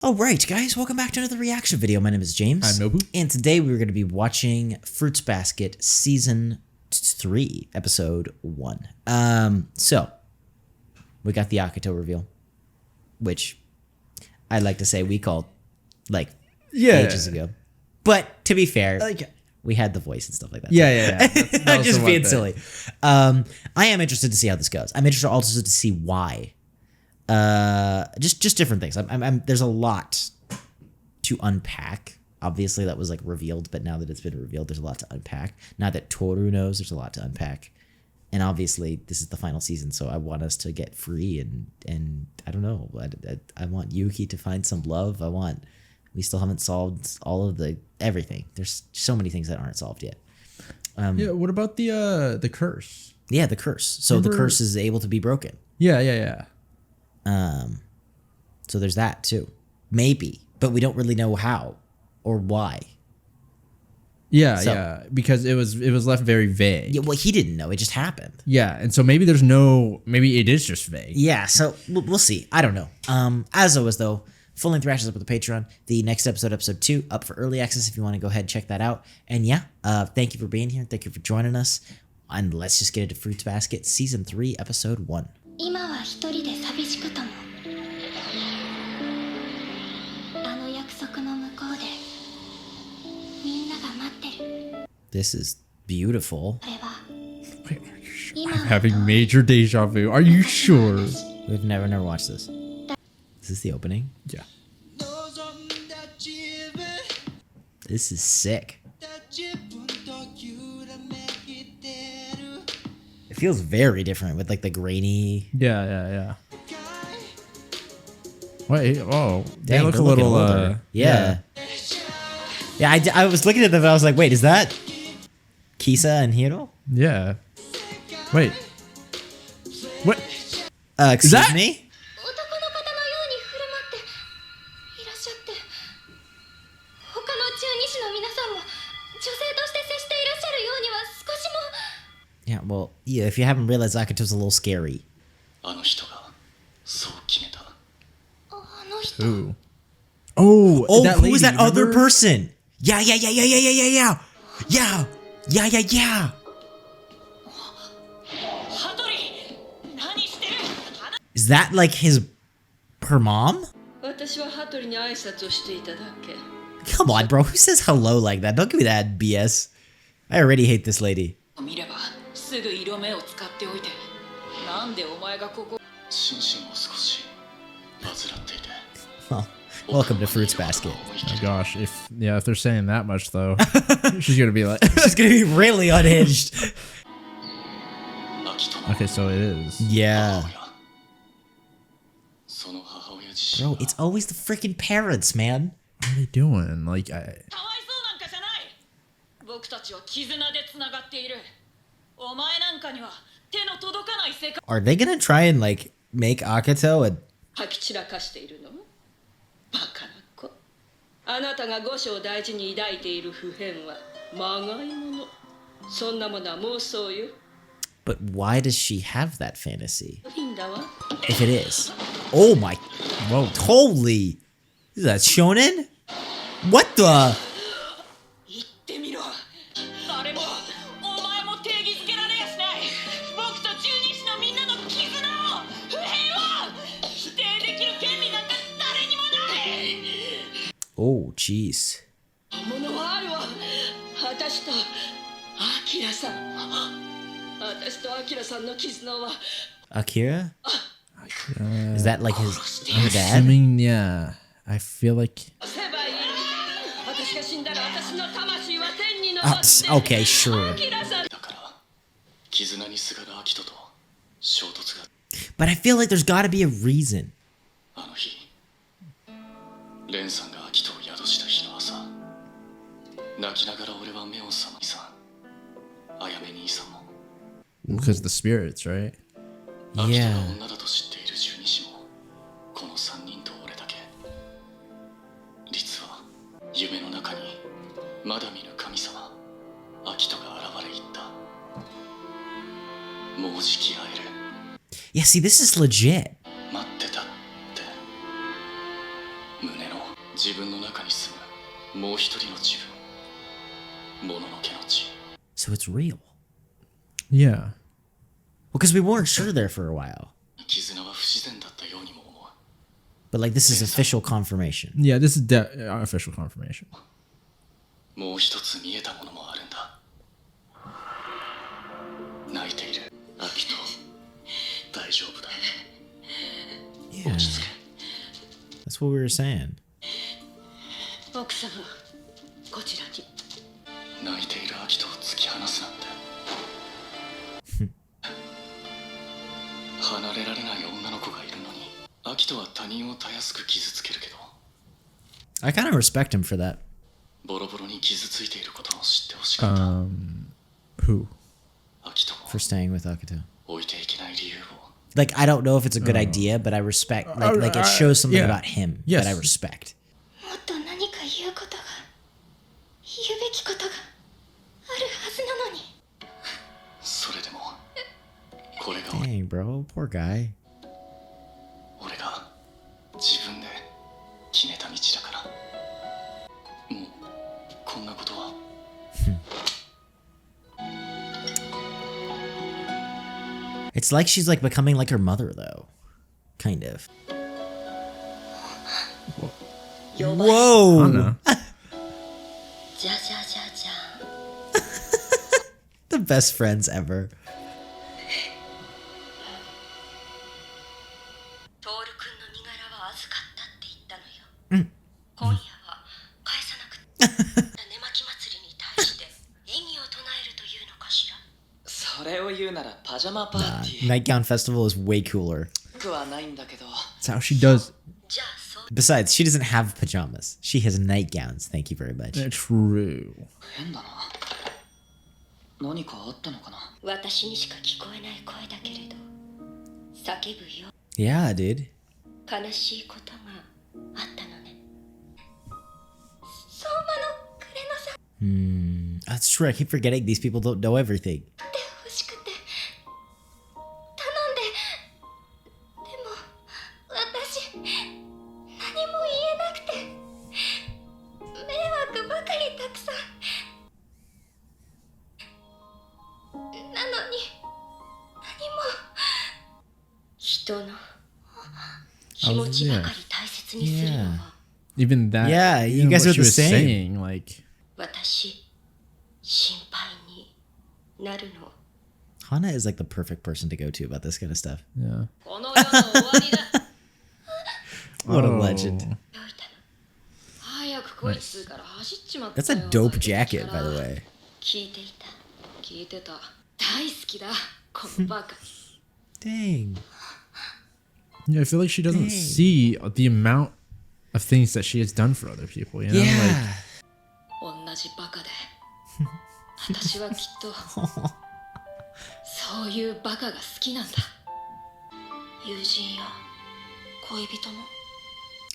Alright guys, welcome back to another reaction video. My name is James. I'm Nobu. And today we're going to be watching Fruits Basket Season 3, Episode 1. So, we got the Akito reveal, which I'd like to say we called, ages ago. But, to be fair, we had the voice and stuff like that. Yeah. I'm just being silly. I am interested to see how this goes. I'm interested also to see why. Just different things. There's a lot to unpack. Obviously, that was revealed, but now that it's been revealed, there's a lot to unpack. Now that Tohru knows, there's a lot to unpack. And obviously, this is the final season, so I want us to get free and I don't know. I want Yuki to find some love. We still haven't solved all of everything. There's so many things that aren't solved yet. What about the curse? Yeah, the curse. So the curse is able to be broken. Yeah. So there's that too. Maybe, but we don't really know how or why. Yeah, because it was left very vague. Yeah, well, he didn't know. It just happened. Yeah, and so maybe maybe it is just vague. Yeah, so we'll see. I don't know. As always though, full-length reactions up with the Patreon. The next episode 2, up for early access if you want to go ahead and check that out. And yeah, thank you for being here. Thank you for joining us. And let's just get into Fruits Basket Season 3, Episode 1. 今は一人で寂しくともあの約束の向こうでみんなが待ってる This is beautiful. I'm having major deja vu. Are you sure? We've never watched this. Is this the opening? Yeah. This is sick. It feels very different with the grainy. Yeah. Wait, oh, they look a little older. Yeah, I was looking at them and I was like, wait, is that Kisa and Hiro? Yeah. Wait. What? Excuse me? Yeah, well, yeah, if you haven't realized, Akito's a little scary. Who? Oh, that who was that other person? Yeah. Is that her mom? Come on, bro. Who says hello like that? Don't give me that BS. I already hate this lady. Well, welcome to Fruits Basket. Oh my gosh, if they're saying that much though, she's gonna be she's gonna be really unhinged. Okay, so it is. Yeah. Bro, it's always the freaking parents, man. What are they doing? Are they gonna try and make Akito a... But why does she have that fantasy? If it is. Oh my... Whoa, holy... Is that shonen? What the... Oh, jeez. Akira? Is that her dad? I mean, yeah. I feel like... Okay, sure. But I feel like there's gotta be a reason. Because the spirits, right? Yeah. Yeah, see, this is legit. So it's real. Yeah. Well, because we weren't sure there for a while. But like, this is official confirmation. Yeah, this is official confirmation. Yeah. That's what we were saying. I kind of respect him for that. Who? For staying with Akito. Like, I don't know if it's a good idea, but I respect, like it shows something about him that I respect. Dang, bro, poor guy. It's like she's like becoming like her mother, though. Kind of. Whoa! Anna. The best friends ever. Nah, Nightgown Festival is way cooler. That's how she does. Besides, she doesn't have pajamas. She has nightgowns. Thank you very much. True. Yeah, dude. That's true. I keep forgetting these people don't know everything. Yeah. Even that. Yeah, you guys are the same. Saying, like, Hana is like the perfect person to go to about this kind of stuff. yeah. What a legend. Nice. That's a dope jacket, by the way. Dang. Yeah, I feel like she doesn't see the amount of things that she has done for other people, you know? Yeah.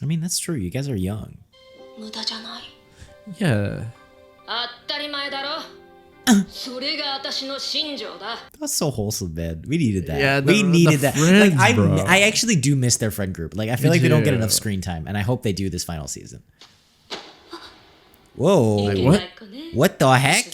I mean, that's true. You guys are young. Yeah. That's so wholesome, man. We needed that. Yeah, we needed the that. friends, Like, bro. I actually do miss their friend group. Like, I feel Me like they don't get too. enough screen time, and I hope they do this final season. Whoa. Like, what? What the heck?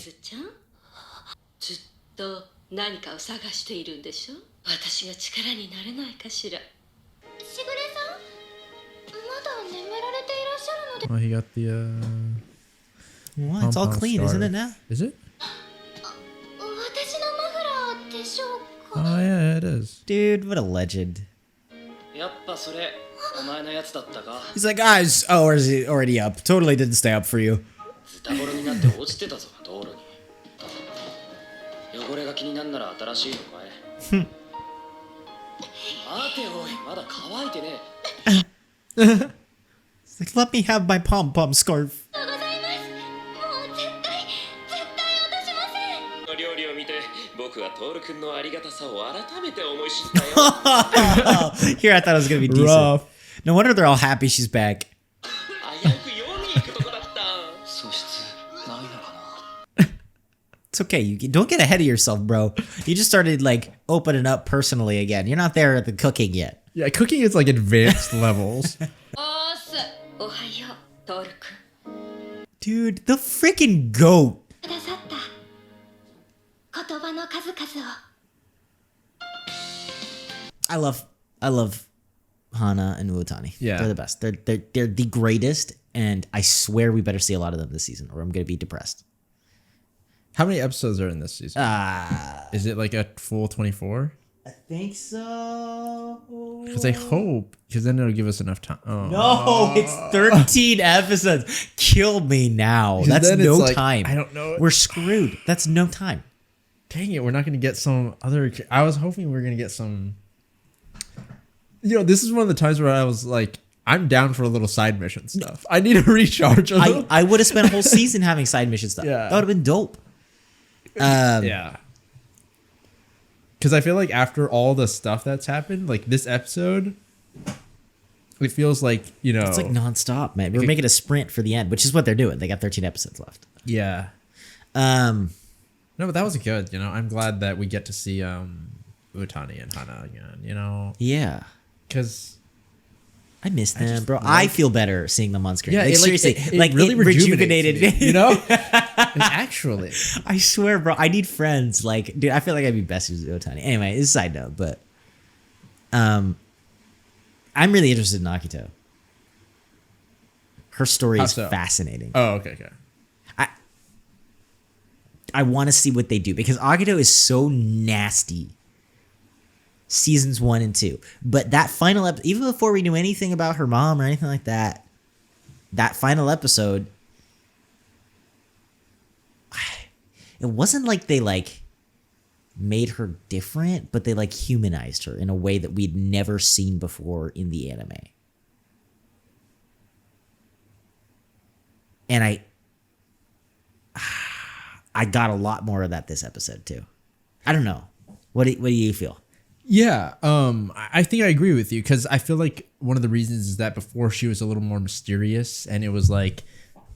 Oh, he got the, Well, it's all pom-pom clean, scarf. isn't it now? Is it? Oh, yeah, it is. Dude, what a legend. He's like, guys, oh, or is he already up? Totally didn't stay up for you. It's like, let me have my pom-pom scarf. Here, I thought it was gonna be decent. Rough. No wonder they're all happy she's back. It's okay. You don't get ahead of yourself, bro. You just started like opening up personally again. You're not there at the cooking yet. Yeah, cooking is like advanced levels. Dude, the freaking goat. くださった言葉の数々を I love Hana and Uotani. Yeah. They're the best. They're the greatest, and I swear we better see a lot of them this season, or I'm gonna be depressed. How many episodes are in this season? Is it like a full 24? I think so. Because I hope, because then it'll give us enough time. Oh. No, it's 13 episodes. Kill me now. That's then it's no like, time. I don't know. We're screwed. That's no time. Dang it, we're not going to get some other... I was hoping we were going to get some... You know, this is one of the times where I was like, I'm down for a little side mission stuff. I need to recharge a little. I would have spent a whole season having side mission stuff. Yeah. That would have been dope. Yeah. Because I feel like after all the stuff that's happened, like this episode, it feels like, you know... It's like nonstop, man. We're making a sprint for the end, which is what they're doing. They got 13 episodes left. Yeah. No, but that was good, you know? I'm glad that we get to see Utani and Hana again, you know? Yeah. Because... I miss them, bro. I feel better seeing them on screen. Yeah, like, seriously, it really rejuvenated me, you know? Actually. I swear, bro. I need friends. Like, dude, I feel like I'd be best with Otani. Anyway, it's a side note, but I'm really interested in Akito. Her story is fascinating. Oh, okay. I want to see what they do because Akito is so nasty. Seasons 1 and 2, but that final episode, even before we knew anything about her mom or anything like that, that final episode, it wasn't like they like made her different, but they like humanized her in a way that we'd never seen before in the anime. And I got a lot more of that this episode too. I don't know. What do you feel? Yeah, I think I agree with you because I feel like one of the reasons is that before she was a little more mysterious and it was like,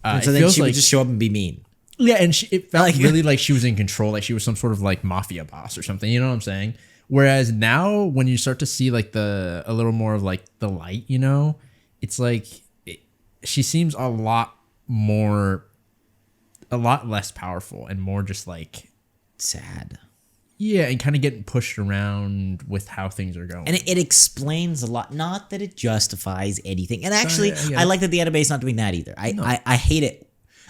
so then she would just show up and be mean. Yeah, and it felt like, really like she was in control, like she was some sort of like mafia boss or something. You know what I'm saying? Whereas now, when you start to see like a little more of like the light, you know, it's like she seems a lot less powerful and more just like sad. Yeah, and kind of getting pushed around with how things are going. And it explains a lot. Not that it justifies anything. And actually, I like that the anime is not doing that either. I hate it.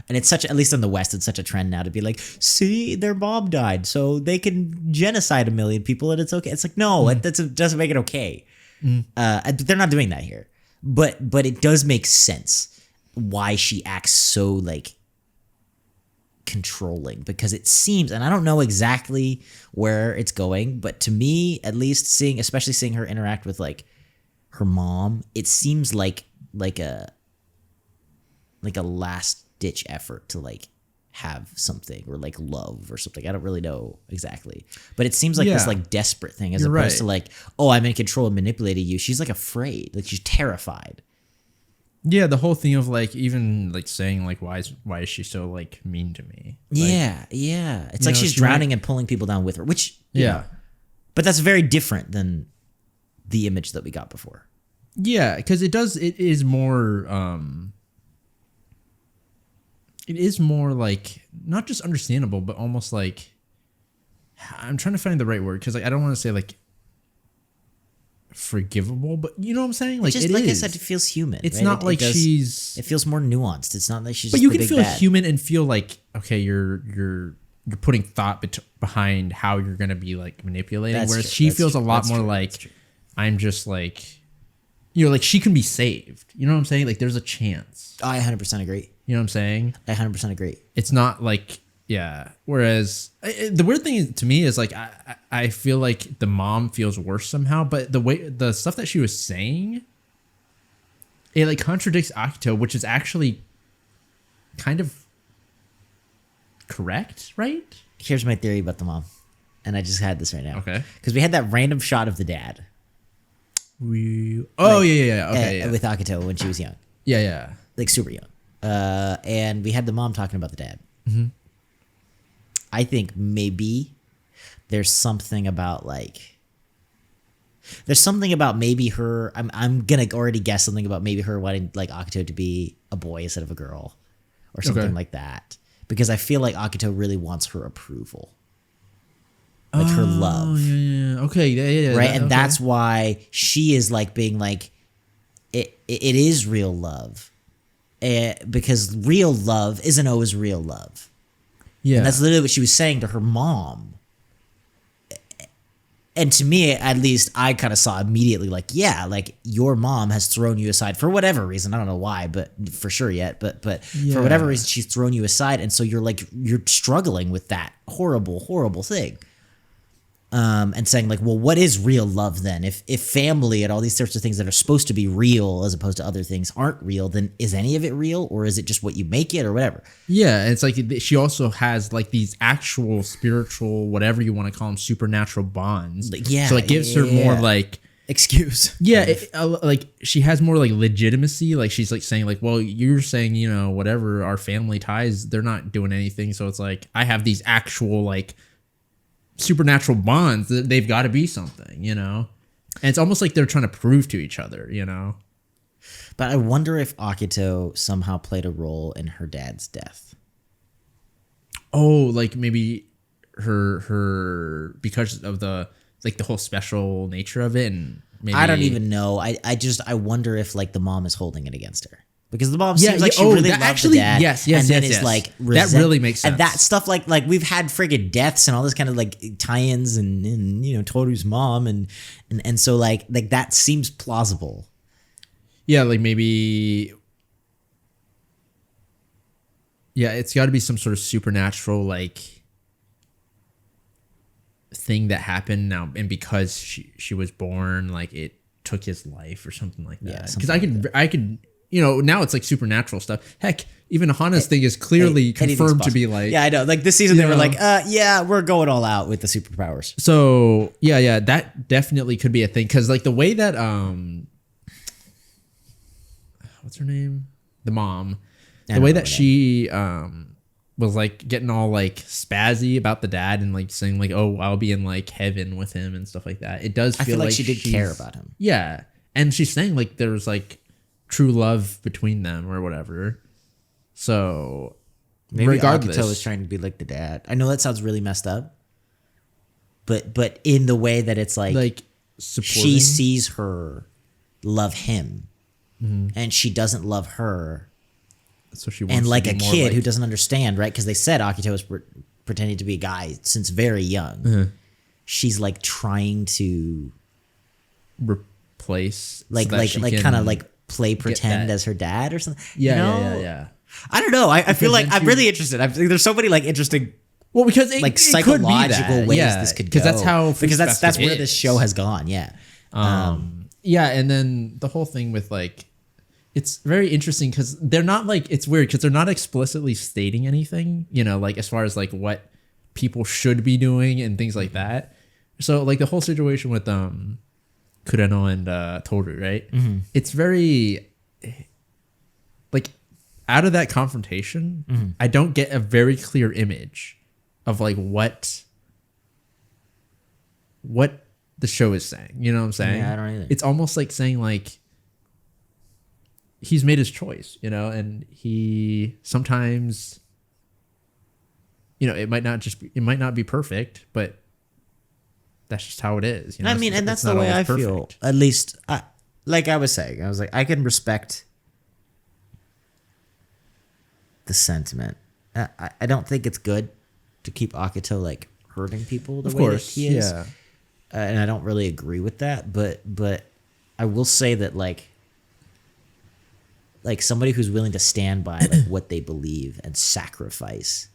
And it's at least in the West, it's such a trend now to be like, see, their mom died, so they can genocide 1 million people and it's okay. It's like, no, that doesn't make it okay. They're not doing that here. But it does make sense why she acts so like controlling, because it seems, and I don't know exactly where it's going, but to me at least, especially seeing her interact with like her mom, it seems like a last ditch effort to like have something or like love or something. I don't really know exactly, but it seems like this like desperate thing as opposed to like, oh, I'm in control and manipulating you. She's like afraid, like she's terrified. Yeah, the whole thing of like even like saying like why is she so like mean to me? Like, yeah. It's like she's drowning and pulling people down with her, which know, but that's very different than the image that we got before. Yeah, because it is more like not just understandable, but almost like, I'm trying to find the right word because like I don't want to say like forgivable, but you know what I'm saying? Like, just, it like is. I said, it feels human. It's right? not like it she's. It feels more nuanced. It's not like she's. But just you the can big feel bad. human and feel like, okay, you're putting thought behind how you're gonna be like manipulating. That's whereas true. she That's feels true. a lot That's more true. like, I'm just like, you know, like she can be saved. You know what I'm saying? Like there's a chance. I 100% agree. You know what I'm saying? I 100% agree. It's not like. Yeah. Whereas the weird thing to me is like I feel like the mom feels worse somehow, but the stuff that she was saying, it like contradicts Akito, which is actually kind of correct, right? Here's my theory about the mom, and I just had this right now. Okay. Because we had that random shot of the dad. Yeah. Okay. With Akito when she was young, Yeah. like super young, and we had the mom talking about the dad. Mm-hmm. I think maybe there's something about maybe her. I'm gonna already guess something about maybe her wanting like Akito to be a boy instead of a girl or something like that. Because I feel like Akito really wants her approval. Like her love. Yeah. Okay. Yeah. Right. And that's why she is like being like, it is real love. Because real love isn't always real love. Yeah. And that's literally what she was saying to her mom. And to me, at least, I kind of saw immediately like, yeah, like your mom has thrown you aside for whatever reason. I don't know why, but for sure yet. But for whatever reason, she's thrown you aside. And so you're struggling with that horrible, horrible thing. And saying like, well, what is real love then? If family and all these sorts of things that are supposed to be real as opposed to other things aren't real, then is any of it real, or is it just what you make it or whatever? Yeah, it's like she also has like these actual spiritual, whatever you want to call them, supernatural bonds. Yeah, so it gives her more like excuse. Yeah, like she has more like legitimacy. Like she's like saying like, well, you're saying, you know, whatever our family ties, they're not doing anything. So it's like I have these actual like supernatural bonds that they've got to be something, you know? And it's almost like they're trying to prove to each other, you know? But I wonder if Akito somehow played a role in her dad's death. Oh, like maybe her because of the like the whole special nature of it, and maybe I don't even know. I wonder if like the mom is holding it against her. Because the mom seems like she really loved the dad. Yes, and then is like that really makes sense. And that stuff like we've had friggin' deaths and all this kind of like tie-ins and you know Tohru's mom and so like that seems plausible. Yeah, like maybe it's got to be some sort of supernatural like thing that happened now, and because she was born, like it took his life or something like that. Yeah, because I could. You know, now it's like supernatural stuff. Heck, even Hana's thing is clearly confirmed to be like... Yeah, I know. Like this season they were like, yeah, we're going all out with the superpowers. So, yeah, that definitely could be a thing. Because like the way that... what's her name? The mom. The way that she was like getting all like spazzy about the dad and like saying like, oh, I'll be in like heaven with him and stuff like that. It does feel like she did care about him. Yeah. And she's saying like there's like true love between them or whatever. So maybe regardless, Akito is trying to be like the dad. I know that sounds really messed up, but in the way that it's like supporting. She sees her love him, and she doesn't love her. So she wants and like to a be kid more who doesn't understand, right? Because they said Akito was pretending to be a guy since very young. She's like trying to replace, like kind of like play pretend as her dad or something. Yeah, yeah. I don't know. I feel like I'm really interested. There's so many like interesting. Well, because it, like it psychological could be ways that. this could go. Because that's how that's where this show has gone. Yeah. Yeah, and then the whole thing with like, it's very interesting because they're not like, it's weird because they're not explicitly stating anything, you know, like as far as like what people should be doing and things like that. So like the whole situation with Kureno and Tohru, right? It's very like out of that confrontation, I don't get a very clear image of like what the show is saying. You know what I'm saying? Yeah, I don't either. It's almost like saying like he's made his choice, you know, and he sometimes, you know, it might not be perfect, but that's just how it is. You know? I mean, and that's the way I feel. At least, like I was saying, I was like, I can respect the sentiment. I don't think it's good to keep Akito like hurting people the way that he is. Yeah. And I don't really agree with that, but I will say that like somebody who's willing to stand by like what they believe and sacrifice,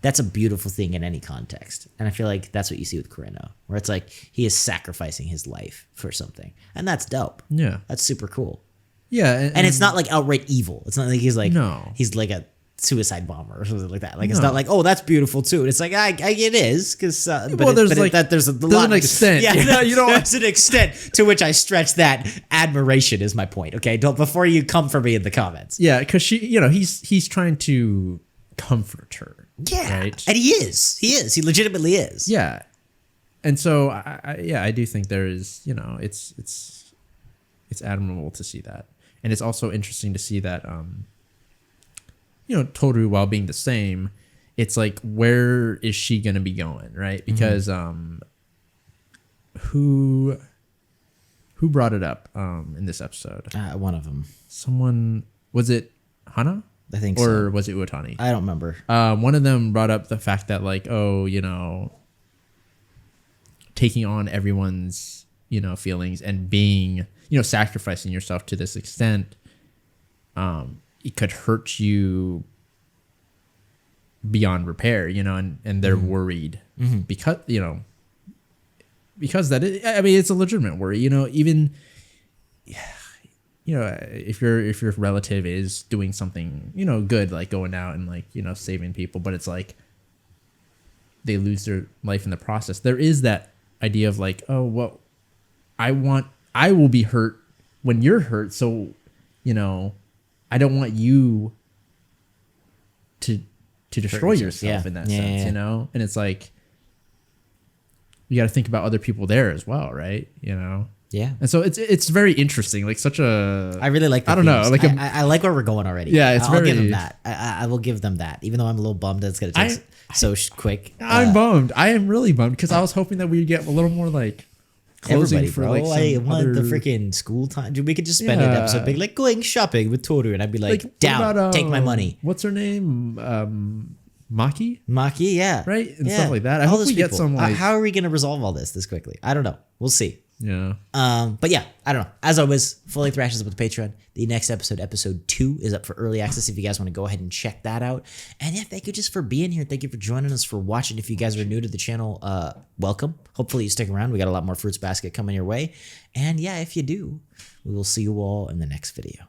that's a beautiful thing in any context. And I feel like that's what you see with Kureno, where it's like he is sacrificing his life for something. And that's dope. Yeah. That's super cool. Yeah. And it's not like outright evil. It's not like he's like, no. He's like a suicide bomber or something like that. Like, it's not like, oh, that's beautiful too. And it's like, it is. Because, there's an extent. Yeah, no, you know, there's an extent to which I stretch that admiration is my point. Okay. Before you come for me in the comments. Yeah. Because she, you know, he's trying to comfort her. Yeah, right? And he is. He legitimately is. Yeah, and so I do think there is, you know, it's admirable to see that, and it's also interesting to see that Tohru, while being the same, it's like, where is she gonna be going, right? Because who brought it up in this episode? One of them. Someone, was it Hana? I think or so. was it Uotani? I don't remember. One of them brought up the fact that like, taking on everyone's, feelings and being, sacrificing yourself to this extent, it could hurt you beyond repair, and they're worried because that it's a legitimate worry, even if your relative is doing something, good, like going out and like, saving people, but it's like they lose their life in the process. There is that idea of like, oh, well, I will be hurt when you're hurt. So, I don't want you to destroy yourself in that sense, and it's like, you got to think about other people there as well. Right. Yeah. And so it's very interesting. Like such a, I really like the I don't know. themes. Like I like where we're going already. Yeah, it's I'll give very- them that. I will give them that, even though I'm a little bummed that it's going to take quick. I'm bummed. I am really bummed because I was hoping that we'd get a little more like closing Everybody, for bro. like I some want the other- freaking school time. Dude, we could just spend an episode being like going shopping with Tohru, and I'd be like, what down, about, take my money. What's her name? Maki, Maki, yeah. right? And Yeah. stuff like that. I All hope those we get people. some like, How are we going to resolve all this quickly? I don't know. We'll see. yeah. But yeah, I don't know. As always, Full Length Reactions with the Patreon. The next episode 2, is up for early access if you guys want to go ahead and check that out. And yeah, thank you just for being here. Thank you for joining us, for watching. If you guys are new to the channel, welcome. Hopefully you stick around. We got a lot more Fruits Basket coming your way. And yeah, if you do, we will see you all in the next video.